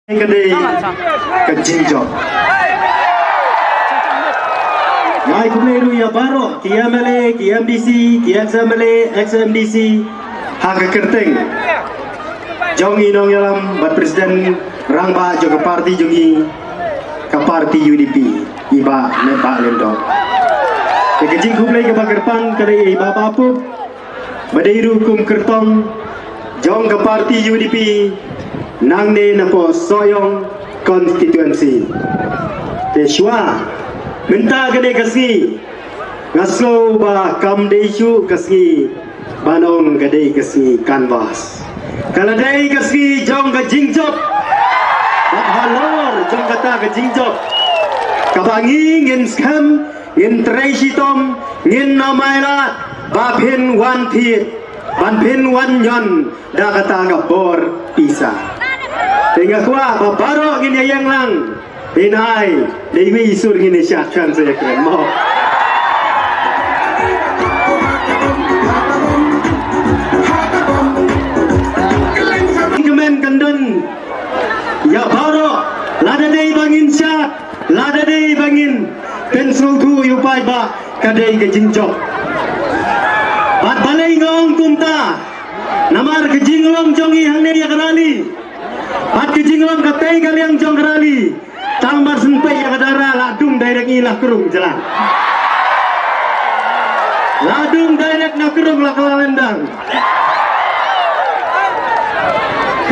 Kedai kejinjok. Ngai kuneru ya baro, KMLA, KMDC, KXMLA, XMDC, hak kerteng. Jong inong yalam bat presiden rangba juga parti jungi ke parti UDP iba nepa lendo. Kejing kublai ke bagerpan kedai iba papu, badairu kum kertong jong ke parti UDP. Nang ne napo soyong konstituensi Teshwa minta gede kasih ngaso ba kam desu kasih banong gede kasih kanvas kalau dei kasih jong ka jingjok halor jong kata ka jingjok kabangi ngin skam ngin treisitom ngin namaila babhin wan thit banphin wan yon da kata ka bor pisa Tengah kuat, baru gini yang lang. Inai, Dewi Isur gini syakkan saya keren mau. Kemen kendun, ya baru. Lada dei bangin syak, lada dei bangin. Pensul tu yupai ba, kadai kejinjok. Bat balai ngong kumta, namar kejinglong jongi hang ne ya kenali. Pat kejinglong katai kaliang jong kerali tambar senpai ya kadara ladung direct ilah kerung jalan ladung direct na kerung lah kelalendang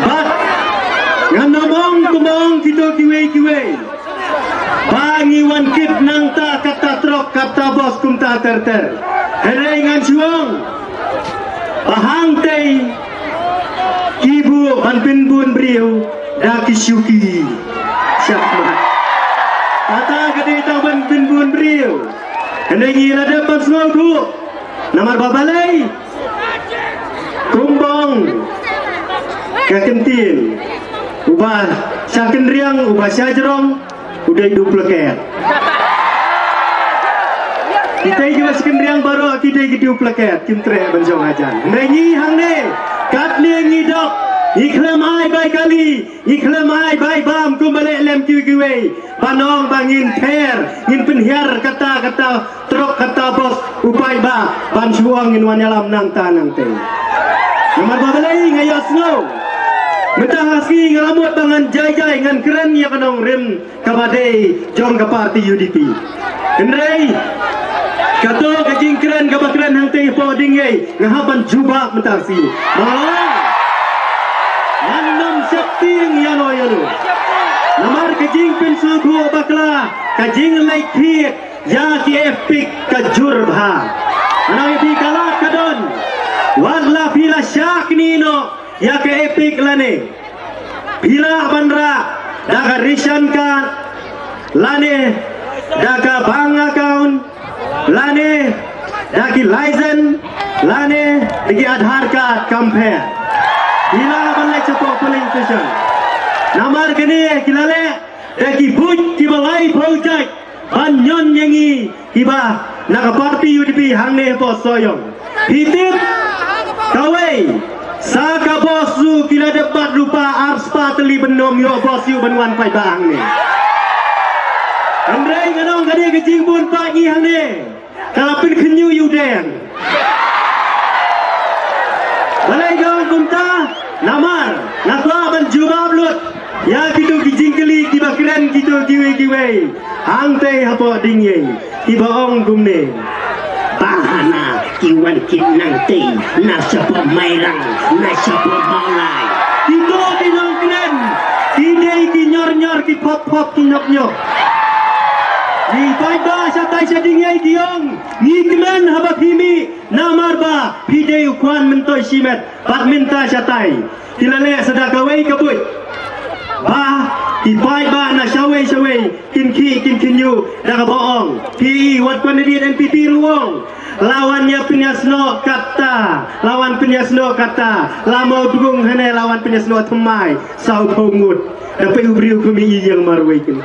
pat nganamong kumong kita kiwe bangi wan kit nang ta kata trok kata bos kumta terter herai ngan suang bahang tei Ibu banpin bun beriu dah kisyuki siapa kata gede tahu banpin bun beriu hendak ngira dapat semua tu namar babalai kumbang kekentin ubah syakin riang ubah syajerong udah hidup leket kita juga syakin riang baru kita hidup leket kintre banjong ajan hendak hang ne kat ne ngidok iklam ai bai kali iklam ai bai bam kumbale lem kiwe panong bangin per ngin penhiar kata trok kata bos upai ba ban suang ngin wanyalam nang tanang te nomor babalai ngayas ngau mentah haski ngalamut bangan jai ngan keren ya kanong rem kabadai jong ke parti UDP kendrei kato kajing keren kabakren hang te po dingai ngahaban jubak mentasi malang Nandam septing yano Namar kajing pensul dua bakla kajing like thiet ya ki epic kajur bha Anang epic kalat kadon Wadla pila syak nino ya ke epic lane Pila bandra daga rishan kan lane daga bank account lane dagi license lane dagi Aadhaar card compare Bila balai cepat polling station. Namar kene kilale daki buj kibalai project banyon yangi kiba naga parti UDP hangne pos soyong. Hitip kawai saka bosu kila debat lupa arspa teli benom yo bosu benwan pai bang ne. Andrei nganong gade kecing pun pagi hangne. Kalapin kenyu yudeng. Balai gawang kumta namar nakwa ban jubab lut ya kitu kijingkeli kibakren kitu kiwe hang tei hapo dingye kibaong gumne bahana kiwan kinang tei na sapa mairang na sapa maulai kitu kinong kren kidei kinyor ki pop kinok ni pai sa tai sa dingye kiong ni kmen habak himi namar ba pidei ukwan mentoi simet bat minta satai kilale sadakawai kabut ba ipai ba na shawai kin kinyu daga boong pi wat pandit NPP ruwong lawannya penyasno kata lamau dugung hene lawan penyasno themai sau phongut dapat ubriu kumi yang marwai kin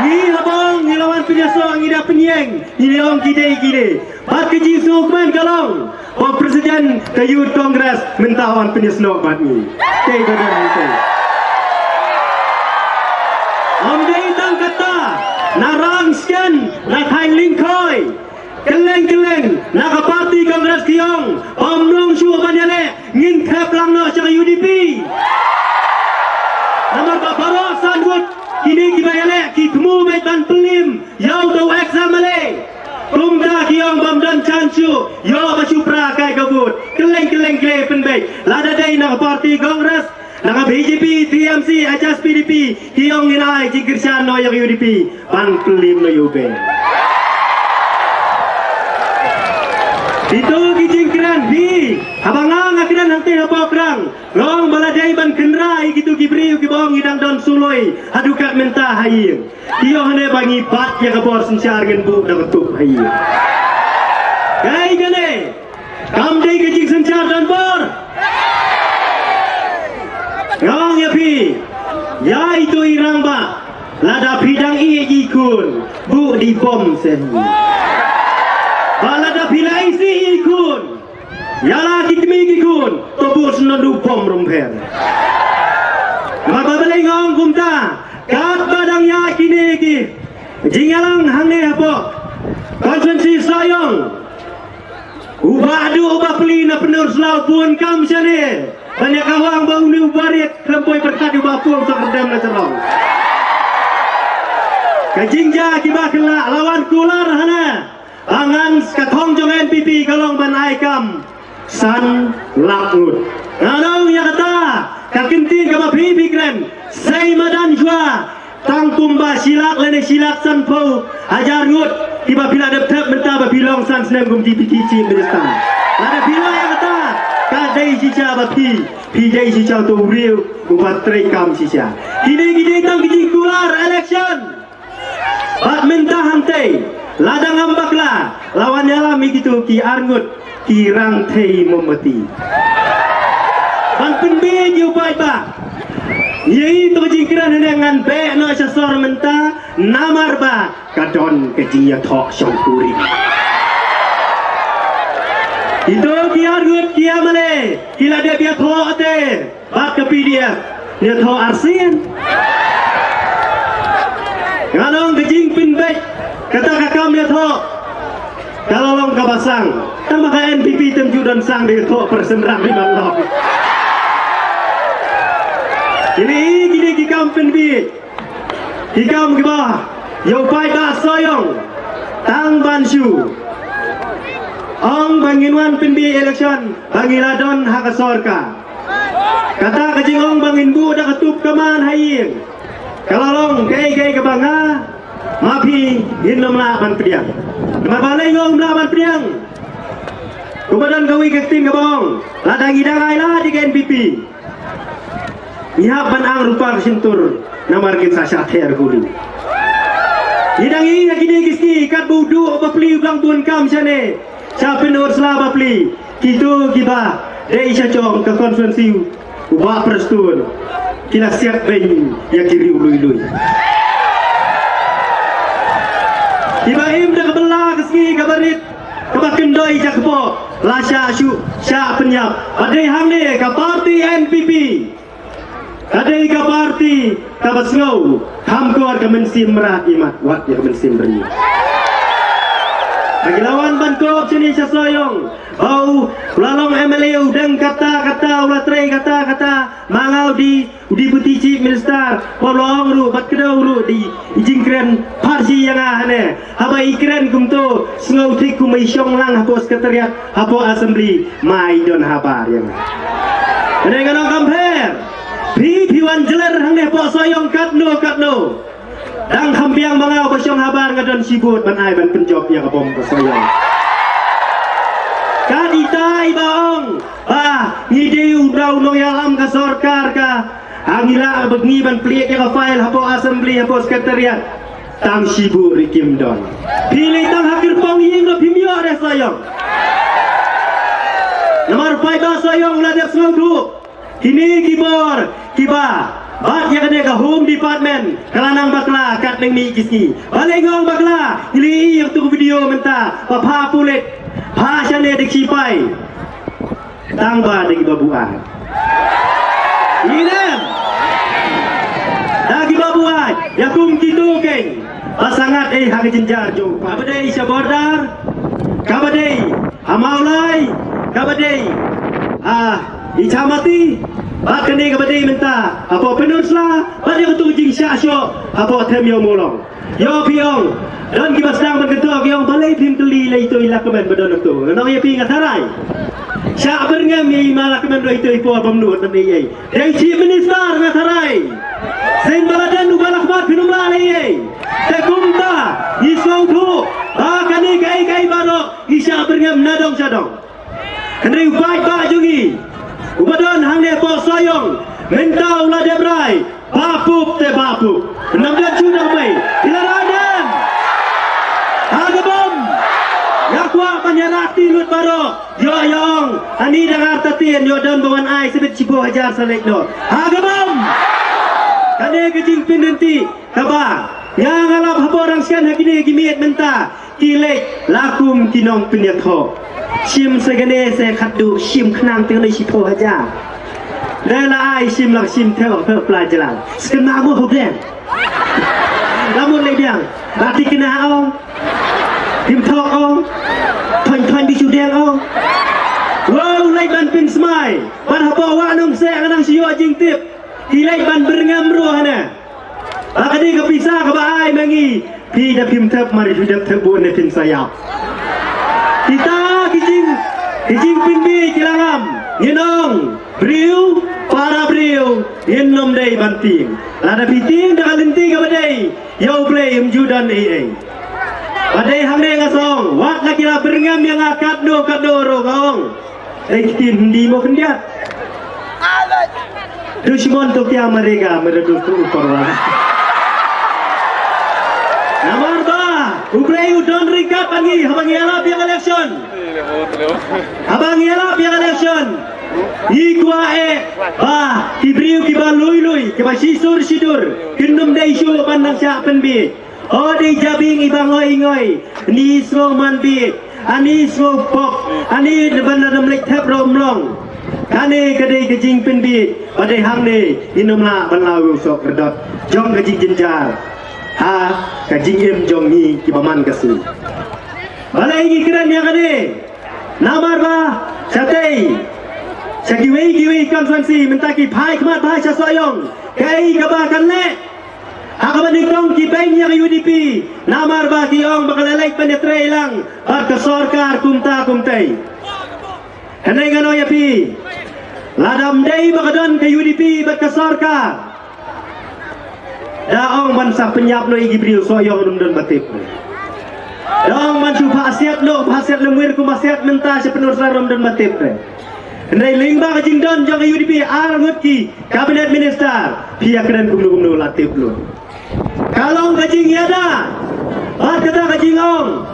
ni abang ni lawan penyasno ngida penyeng ni ong kide bat keji sukman kalong Oh Presiden ke Youth Congress mintawan penyesno bat ni. Tei badan itu. keleng nak parti Kongres Kiong omrong syu banyale ngin khap lang no cha UDP nomor babaro sanwut kini kibayale ki thmu mai ban pelim yau to exam male kumda Kiong bamdan chanchu yo bachu pra kai kabut keleng kle penbai lada dai nak parti Kongres nak BJP TMC ajas PDP Kiong inai jingkirsan no yang UDP ban pelim no UB itu kijingkiran bi abangang akiran hangte hapokrang long baladai ban kenrai gitu gibriu gibong idang don suloi hadukat menta hayi kio hane bangi bat ya kabor sencar ngen bu dak tup hayi kai gane kam dei kijing sencar don bor long ya pi ya itu irang ba lada bidang i ikun bu di bom sen balada pilai si ikun yala kitmi ikun tobus nandu bom romper mababale ngong kumta kat badang ya kini ki jingalang hangne hapo konsensi sayong ubadu ubapli na penur selau pun kam sane banyak kawang bau ni ubarit rempoi berkat ubapul sakerdam na cerong kajingja kibakla lawan kular hana angan katong jong NPP kalong ban aikam san lakut nganong ya kata kakintin kama pipikren say madan jua tangkumba silak lene silak san po ajar ngut tiba bila dep menta babilong san seneng gum tipi-tipi ministan ada bila ya kata kadai sica bapi pijai sica tu riu ubat trekam sica kini tang kini kular election bat menta hantai ladang ambaklah lawan nyala mikitu ki arngut ki rang thei momati ban penbe yu bai ba yei to jingkran dengan be no sasor menta namar ba kadon kejia thok songkuri itu ki arngut ki amale kila de bia thok ate ba kepi dia thok arsian nganong kejing penbe kata kakam dia thok kalau long kabasang tambah ka NPP temju dan sang dia thok persembrang di malong ini kikam penbi kikam kibah yau pai ba soyong tang banshu ong banginwan penbi election bangiladon hakasorka kata kajing ong bangin bu dak ketup kaman haying kalau long kai kabanga mapi hinom la ban priang mabalay ngong la ban priang kumadan gawi kekting kabong ladang idangai la di NPP ihap ban ang rupa kesintur namargin sasya ter guli idangi gini kiski kat budu bapli blang bun kam sane sapin ur sla bapli kitu kiba dei syacong ke konferensi ubah perstun kila siap bayi yang kiri ului-ului Ibrahim dah kebelah keski kabarit kebakendoi jakpo lasya syu sya penyap adai hangne ka parti NPP adai ka parti kabasngau hamkor ka mensim merat imat wat ya mensim beri bagi lawan bankop sini sasoyong bau lalong MLA udang kata ulah trei kata mangau di deputy chief minister polong ru bat kedau ru di jingkren parsi yang ahne haba ikren kumto sngau tik kumai syong lang hapo sekretariat hapo assembly mai don habar yang ane kanong kamper piwan jeler hang ne po soyong katno dang hampiang mangau pasyong habar ngadon sibut ban ai ban penjob yang kapom pasoyong kadita ibaong ngideu daw no yalam ka sorkar ka angila begni ban pliek ka file hapo assembly hapo sekretariat tang sibut rikim don pilih tang hakir pong ying no pimyo re soyong nomor 5 ba soyong ulah dep semau kini kibor kiba bat yang kena ke home department kelanang bakla kat neng mi kisi balik ngong bakla ili yang tu video menta papa pulit pa syane dek sipai tangba dek babuan inem dagi babuan yakum kitu keng pasangat hak jenjar jo pa badai isa bordar kabadai hamaulai kabadai icamati bat kene kabadai menta apa penusla bat yang tu jing syasyo apa them yo molong yo piong dan kibas dang berketok yang balai pim keli lai tu ilak kemen badon tu nang ye pi ngatarai syak berngam ye malak kemen do itu ipo pemnut tadi ye dai chief minister ngatarai sen baladan ubalak bat pinumla lai ye te kumta isau tu kani kai baro isya berngam nadong sadong kene ubai ba jungi ubadon hang ne po soyong mentau la debrai bapup te bapup 16 Jun mai ilaradan agabom yakwa panyarakti lut baro yo yong ani dangar tatien yo don bawan ai sebet cibo hajar salek do agabom kane kejing pinenti kaba yang alap habo orang sian hakini gimiet menta kilek lakum kinong penyakho sim segene se khadu sim khnang teng le sipho haja la ai sim lak sim theo pe pelajaran sekena mo hoben lamun le biang bati kena ong tim thok ong thon bi chu deng ong wow lai ban pin smai ban habo wa nong se anang siyo jing tip kilek ban berngam ruah na akadi kepisah ke baai mangi pi da pim thep mari hidup thebun ne pin sayap kita kijing pin bi kilangam nginong briu para briu innom dei banting lada piting da kalinti ke badai yo play judan ai badai hang dei ngasong wat la kira berngam yang akad do kadoro gong dei kitin di mo kendiat dushman to kya marega meredu tu upar Nomor 2, Uplay udon ringkat pangi, habang ialap yang election. Habang ialap yang election. Ikwa kibriu kiba lui, kiba sidur, kendum da isu pandang syak penbit. Oh di jabing ibang ngoi, ni slow man bit, ani slow pop, ani depan dalam lek tap romlong. Kane kedai kejing penbit, badai hang ni, inumla banlawu sok redot, jong kejing jenjar. Kajing em jong ni kibaman kasu balai gi keren ya kade namar ba satai giwi konferensi mentaki pai kemat pai sasoyong kai kabakan le akaban dikong ki bank yang UDP namar ba ki ong bakal like penetre lang bar ke sorkar kumtai kanai ngano ya pi ladam dei bakadon ke UDP bat ke sorkar daong bansa penyap no igibril soyong dum batip daong bansu phasiat lengwir ku masiat menta sepenur sarom dan batip ndai lingba kajing don jong UDP arngut ki kabinet minister pia keren gumnu latip lu kalong kajing yada kata kajing ong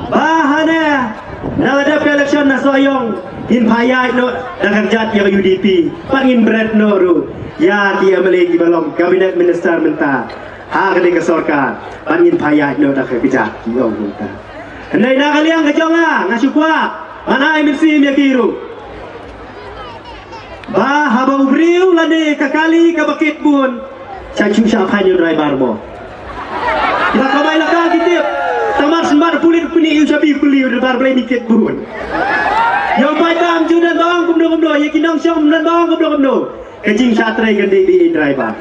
bahana ngadap election na soyong in payai no dagang jat yang UDP pangin berat no ru ya dia melegi balong kabinet minister menta kali ke sorkar pangin payai no dak kejat kiong menta ndai na kaliang kejonga ngasukwa mana MNC mi kiru habau briu lade kakali ka bakit bun cacu syapai ni drai barbo kita kabai laka kitip tamar sembar pulit puni usabi puli udah bar play dikit bun yang pai judan bawang kumdo ya kinong syom dan bawang kumdo kejing satrai gede di driver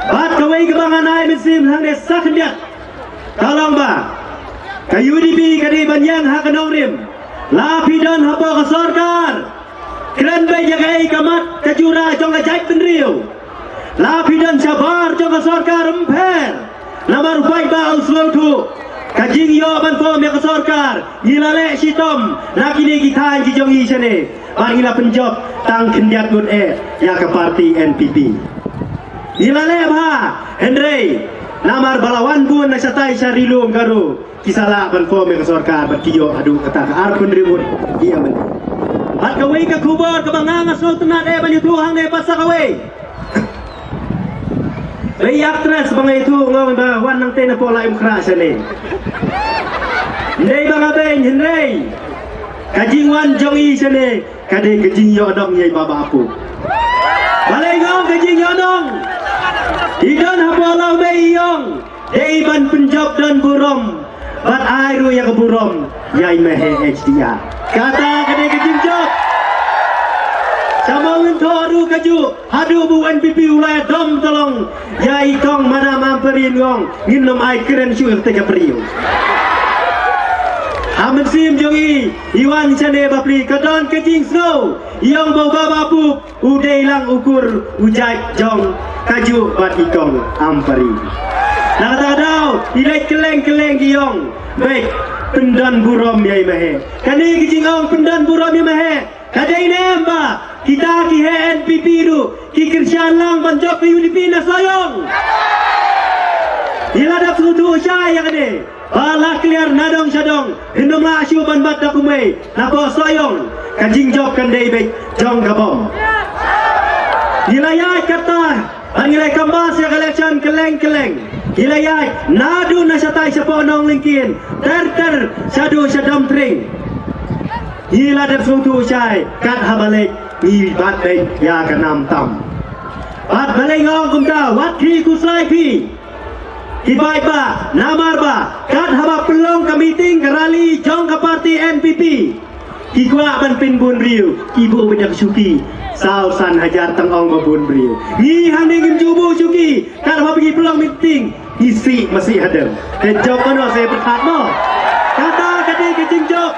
bat kawai kebangan ai mesim hang desa kendiat tolong ba kayu UDP kadi banyang hak kenong rim lapidan hapa ke sorkar keren baik jagai kamat kejura jong kajait penriu lapidan sabar jong ke sorkar emper namar baik ba uslo tu kajing yo ban pom ya ke sorkar gilale sitom nakini kita jong i sene marila penjob tang kendiat good ya ke parti NPP gilale ba Hendrey namar balawan bun nak satai sarilum garu kisala ban pom ya ke sorkar berkiyo adu kata arpun ribut iya men hat kawai ka kubur ka bangangas no tenat banyu tuhang ne pasak kawai Riak tres bangai tu ngong ba wan nang tena pola imkra sene. Ndai bang abeng hendai. Kajing wan jong i sene kade kajing yo dong yai baba apu. Balai ngong kajing yo dong. Idon hapolau bei yong. Dei ban penjob dan burom. bat airu yang keburom yai mehe HDR kata kene kejinjok sama wintoru kaju hadu bu NPP ulai dom tolong yai kong mana mamperin ngong nginom ai keren syur tega periu Amin sim jongi Iwan chane bapli kadon kejing snow yang bau babu udai lang ukur ujai jong kaju bat ikong ampari nakatadaw ilai keleng giong baik pendan burom yai mehe kani kejing ong pendan burom yai mehe kadai nemba kita ki NPP du ki Krisyan lang banjok ke UDP na sayong iladap sudu syai yang ade bala clear nadong sadong hindom la asyu ban bat dakumai nako sayong kajing jok kandai baik jong kabom ilayai kata angilai kambas ya election keleng ilayai nadu nasatai seponong lingkin ter sadu sadam tring iladap sudu syai kat habalik i bat baik ya kanam tam bat balai ngong kumta wat ki kusai pi Ibai ba, namar ba, kat haba pelong ke meeting ke rally jong ke parti NPP. Kikwa ban pin bun riu, ibu banyak suki, sao san hajar tengong ke bun riu. Ni haning jubu suki, kat haba pergi pelong meeting, isi masih ada. Kejok mana saya berkat mo? Kata kata kecing jok.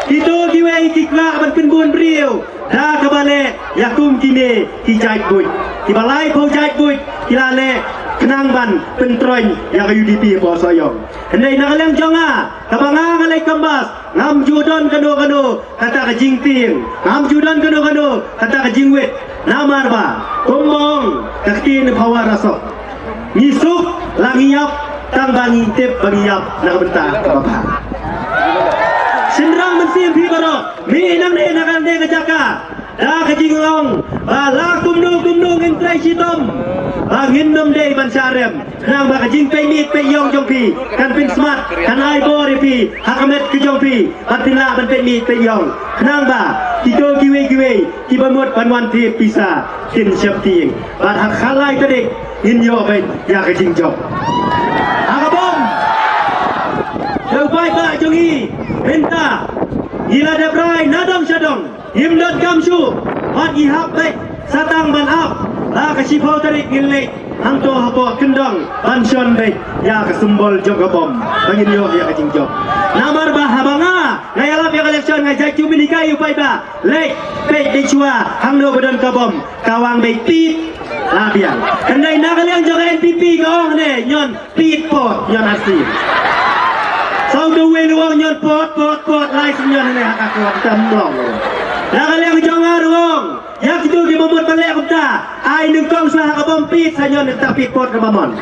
Itu kiwai kikwa ban pin bun riu. Dah kebalik, yakum kini kijait buit. Kibalai pau jait buit, kilale kenang ban pentroin yang UDP po soyong. Hendai nakaleng jonga, kabanga ngalai kambas, ngam judon kano kata ke jingting, ngam judon kano kata ke jingwit. Namar ba, kumbong kakin pawa rasok. Ngisuk langiap tang bangi tip bangiap nak bentar kabapa. Sendrang mensim pi baro, mi nang ne nakan de kejaka. Dah kejinglong, bala kumdu ngintrai sitom. Angin nom day ban sarem nang ba kajing pe mit pe yong jong pi kan pin smart kan ai bo re pi hakamet ke jong pi patila ban pe mit pe yong nang ba kito giwe ki bamot banwan ti pisa kin siap ting bat hak khalai tadi in yo pe ya kajing jong akabom deu pai ba jongi minta ila de brai nadong sadong himdot kamsu bat ihap pe satang ban ap la kasipau tarik ngilek hangto hapo kendong bansion baik ya kesumbol jogabom bangin yo ya kajingjok namar bah habanga ngayalap ya election ngajak cumi nikai upai ba lek pe dicua hangdo badan kabom kawang baik pit labiang kendai nakaliang jaga NPP kaong ne nyon pit pot nyon asli sau duwe luang nyon pot lai senyon ne hak aku tamlong nakaliang jonga ruang yang itu di momot balik kumta ai nengkong sah kabom pit sanyon tapi pot kabamon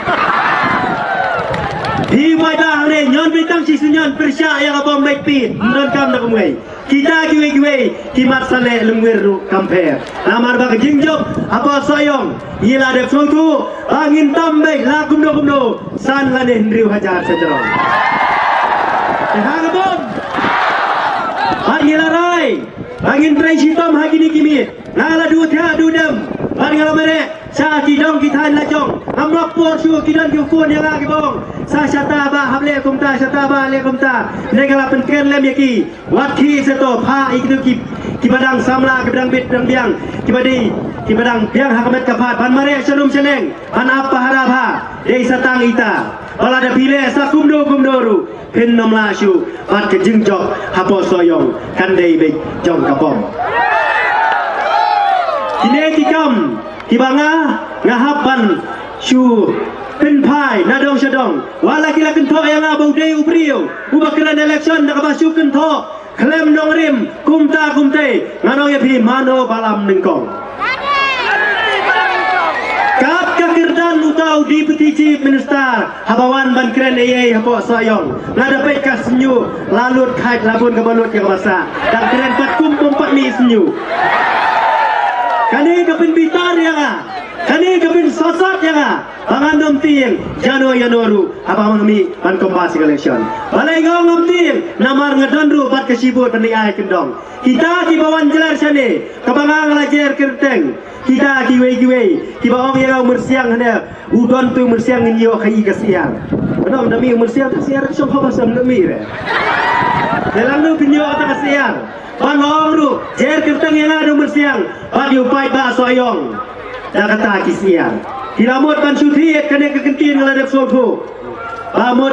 di wadah le nyon bitang si senyon persya yang kabom baik pit non kam nak kumai kita giwe kimat sale lengweru kamper namar bak jingjok apa soyong ila dep sotu angin tambay la kumdo san lane hendriu hajar sejerong kabom Pagi larai, angin trai sitom hagi ni kimit. Nala du thia du dem. Pagi lamare, sa kidong kitan lajong. Amrok por su kidan kufun yang lagi bong. Sa syata ba hamle kumta syata ba le kumta. Negala penken lem yaki. Wati seto pa ikdu ki badang samla ki badang bit badang biang. Ki badang biang hakamet kapat. Pan mare shalom seneng. Pan apa harap ha. Dei satang ita. Bala da pile sa kumdoru. Pin nom la shu bat ke jingjok hapo soyong kandai bek jong kapom kine kikam kibanga ngahapan shu pin pai nadong sadong wala kila kento yang abau dei ubriu ubakran election nakabasu kento klem nong rim kumte ngano yapi mano balam ningkong kap kakirdan utau di petiji minister habawan ban keren ayai hapo sayong nada pek kasenyu lalut kait labun kebalut ke masa dan keren pat kumpat mi senyu kani kapin bitar ya kani kapin sosot ya pangandom tieng Yanoru habawan mi ban kompasi election balai ngom tieng namar ngadandru pat kesibut pandi ai kendong kita di bawan jelar sane kebangang lajer kerteng kita kiwe kiba ong yang mersiang hanya udon tu mersiang nyo kai kasiang Padahal demi umur siang tak siar syok apa sam demi re. Dalam tu kenyo tak siar. Panong tu jer kentang yang ada umur siang. Pagi upai ba soyong. Dah kata kisiar. Kilamot pan syuthi kena kekentin ngeladap sopo. Pamot